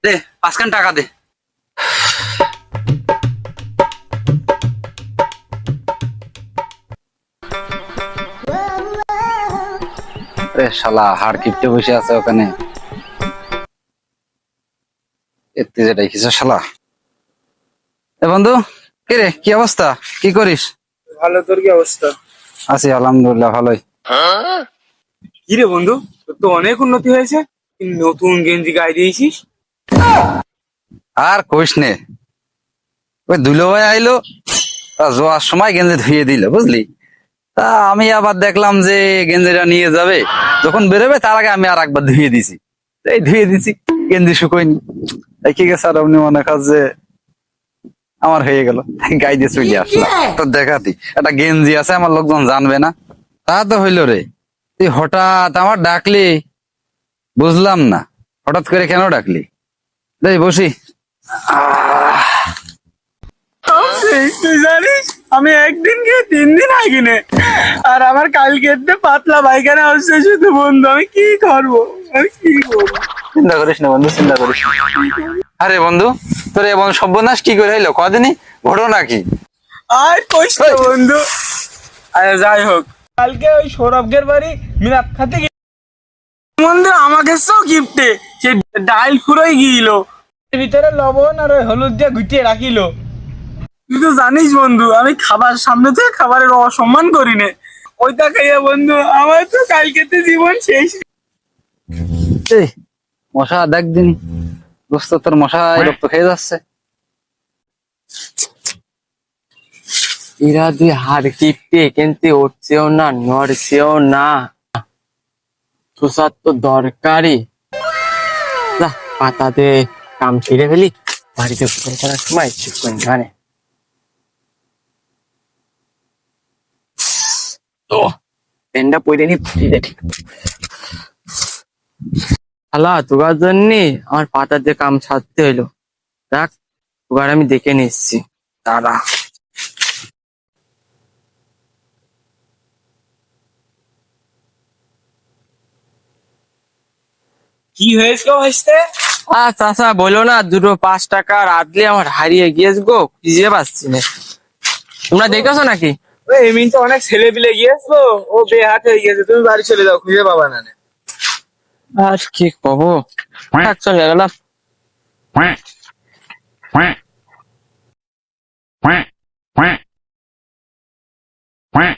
দে 5 টাকা দে। শালা হাড় কিপটে বসে আছে ওখানে, এতে যে দেখিস শালা। এ বন্ধু, কে রে, কি অবস্থা, কি করিস? ভালো, তোর কি অবস্থা? আছি আলহামদুলিল্লাহ, ভালোই। কি রে বন্ধু, তোর তো অনেক উন্নতি হয়েছে, তুই নতুন গেঞ্জি গায়ে দিয়েছিস। আর কইস নে, ওই দুলো ভাই আইলো, তা যাওয়ার সময় গেঞ্জি ধুয়ে দিল বুঝলি। তা আমি আবার দেখলাম যে গেঞ্জিটা নিয়ে যাবে, যখন বেরোবে তার আগে আমি আর একবার ধুয়ে দিছি। এই ধুয়ে দিছি, গেঞ্জি শুকোয়নি। দেখে গেছে আর অমনি মনে কর যে আমার হয়ে গেল, গায়ে দিয়ে চলে আসলাম। তো দেখাতি একটা গেঞ্জি আছে, আমার লোকজন জানবে না। তা তো হইলো রে, তুই হঠাৎ আমার ডাকলি, বুঝলাম না হঠাৎ করে কেন ডাকলি। দেই বসি। তুই জানিস আমি একদিন গিয়ে 3 দিন আগিনে, আর আমার কালকে পাতলা পায়খানা হচ্ছে শুধু বন্ধু। আমি কি করবো, আমি কি করবো? চিন্তা করিস না বন্ধু, চিন্তা করিস না। আরে বন্ধু, তোর এমন সর্বনাশ কি করে হইলো, কদিনই ঘটনা কি? আর কইস না বন্ধু। আরে যাই হোক, কালকে ওই সৌরভের বাড়ি মিলাদ খাতে বন্ধু আমাকে সব গিফটে সে ডাইল ফুরোই গিয়েছিল, ভিতরে লবণ আর ওই হলুদ দিয়ে গুটিয়ে রাখিল। তুই তো জানিস বন্ধু, আমি খাবার সামনে থেকে খাবারের অসম্মান করি না। ওইটা খাইয়া বন্ধু আমার তো কালকেতে জীবন শেষ। এই মশা দেখ দিন, দোস্ত তোর মশায় রক্ত খেয়ে যাচ্ছে। এরা দুই হাড় কিপটে, কিন্তু উঠছেও না নড়ছেও না। সুসার তো দরকারি। যা, পাতাতে কাম ছিঁড়ে ফেলি, বাড়িতে গোসল করার সময় চিকন গানে। ও পেনটা পরে নি, দেখি শালা তোগার জন্য আমার পাতাতে কাম ছাড়তে হইলো। দেখ, তোগার আমি দেখে নিচ্ছি, দাঁড়া। কি হয়েছে ভাইস্তে? চাচা বলো না, দুটো 5 টাকা রাতলে আমার হারিয়ে গিয়েছে গো, খুঁজে পাচ্ছি না। তোমরা দেখেছো নাকি? ওই এমনি তো অনেক ছেলে পিলে গিয়েছো, ও বেহাত হয়ে গিয়েছে, তুমি বাড়ি চলে যাও, খুঁজে পাবা না। আর কি কব, চলে গেলাম। quack quack quack quack quack